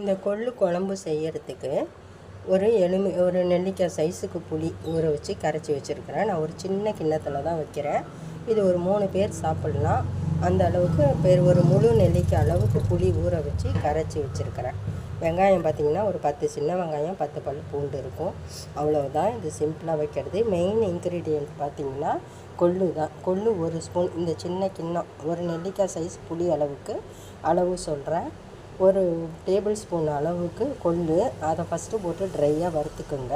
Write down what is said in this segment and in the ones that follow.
இந்த கொள்ளு குழம்பு செய்கிறதுக்கு ஒரு நெல்லிக்காய் சைஸுக்கு புளி ஊற வச்சு கரைச்சி வச்சுருக்கிறேன். நான் ஒரு சின்ன கிண்ணத்தில் தான் வைக்கிறேன். இது ஒரு 3 பேர் சாப்பிட்லாம். அந்த அளவுக்கு ஒரு முழு நெல்லிக்காய் அளவுக்கு புளி ஊற வச்சு கரைச்சி வச்சுருக்கிறேன். வெங்காயம் பார்த்திங்கன்னா ஒரு 10 சின்ன வெங்காயம், 10 பல் பூண்டு இருக்கும். அவ்வளோதான். இது சிம்பிளாக வைக்கிறது. மெயின் இன்க்ரீடியன்ட் பார்த்திங்கன்னா கொள்ளு தான். கொள்ளு 1 ஸ்பூன். இந்த சின்ன கிண்ணம் ஒரு நெல்லிக்காய் சைஸ் புளி அளவு சொல்கிறேன். ஒரு டேபிள் ஸ்பூன் அளவுக்கு கொள்ளு, அதை ஃபஸ்ட்டு போட்டு ட்ரையாக வறுத்துக்குங்க.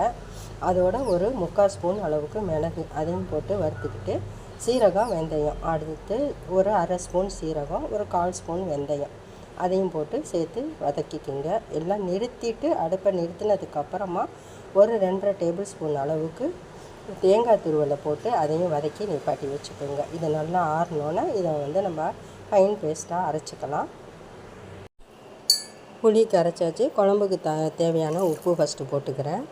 அதோட ஒரு 3/4 ஸ்பூன் அளவுக்கு மிளகு, அதையும் போட்டு வறுத்துக்கிட்டு சீரகம், வெந்தயம், அடுத்து ஒரு 1/2 ஸ்பூன் சீரகம், ஒரு 1/4 ஸ்பூன் வெந்தயம், அதையும் போட்டு சேர்த்து வதக்கிக்குங்க. எல்லாம் நிறுத்திட்டு அடுப்பை நிறுத்தினதுக்கப்புறமா ஒரு 2.5 டேபிள் ஸ்பூன் அளவுக்கு தேங்காய் துருவலை போட்டு அதையும் வதக்கி நிப்பாட்டி வச்சுக்கோங்க. இது நல்லா ஆறினோன்னே இதை நம்ம ஃபைன் பேஸ்ட்டாக அரைச்சிக்கலாம். புளி கரைச்சாச்சு. குழம்புக்கு தேவையான உப்பு ஃபஸ்ட்டு போட்டுக்கிறேன்.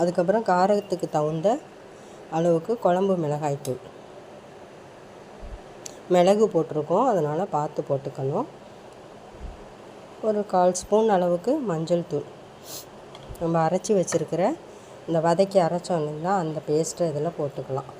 அதுக்கப்புறம் காரத்துக்கு தகுந்த அளவுக்கு குழம்பு மிளகாய்த்தூள், மிளகு போட்டிருக்கோம், அதனால் பார்த்து போட்டுக்கணும். ஒரு 1/4 ஸ்பூன் அளவுக்கு மஞ்சள் தூள். நம்ம அரைச்சி வச்சுருக்கிற இந்த வதக்கி அரைச்சோன்னா அந்த பேஸ்ட்டை இதில் போட்டுக்கலாம்.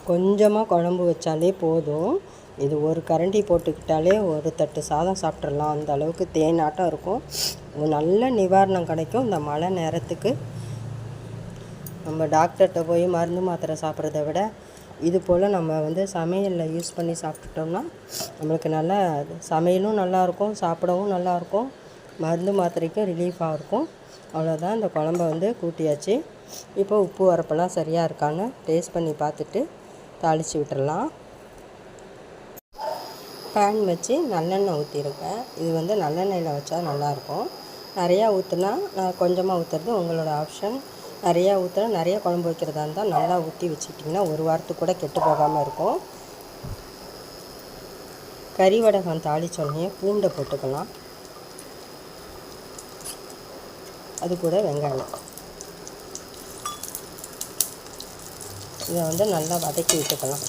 கொஞ்சமாக குழம்பு வச்சாலே போதும். இது ஒரு கரண்டி போட்டுக்கிட்டாலே ஒரு தட்டு சாதம் சாப்பிட்றலாம். அந்த அளவுக்கு தேனாட்டம் இருக்கும். நல்ல நிவாரணம் கிடைக்கும். இந்த மழை நேரத்துக்கு நம்ம டாக்டர்கிட்ட போய் மருந்து மாத்திரை சாப்பிட்றத விட இது போல் நம்ம சமையலில் யூஸ் பண்ணி சாப்பிட்டுட்டோம்னா நம்மளுக்கு நல்லா சமையலும் நல்லாயிருக்கும், சாப்பிடவும் நல்லாயிருக்கும், மருந்து மாத்திரைக்கும் ரிலீஃபாக இருக்கும். அவ்வளோதான். இந்த குழம்ப கூட்டியாச்சு. இப்போ உப்பு வரப்பெல்லாம் சரியாக இருக்கான்னு டேஸ்ட் பண்ணி பார்த்துட்டு தாளித்து விட்டுடலாம். பேன் வச்சு நல்லெண்ணெய் ஊற்றிருக்கேன். இது நல்லெண்ணெயில் வச்சா நல்லாயிருக்கும். நிறையா ஊற்றுனா, நான் கொஞ்சமாக ஊற்றுறது உங்களோட ஆப்ஷன். நிறையா ஊற்றுனா, நிறையா குழம்பு வைக்கிறதா இருந்தால் நல்லா ஊற்றி வச்சுக்கிட்டிங்கன்னா ஒரு வாரத்துக்கு கூட கெட்டு போகாமல் இருக்கும். கறி வடகம் தாளிச்சோடனே பூண்டை போட்டுக்கலாம். அது கூட வெங்காயம். இதை நல்லா வதக்கி விட்டுக்கலாம்.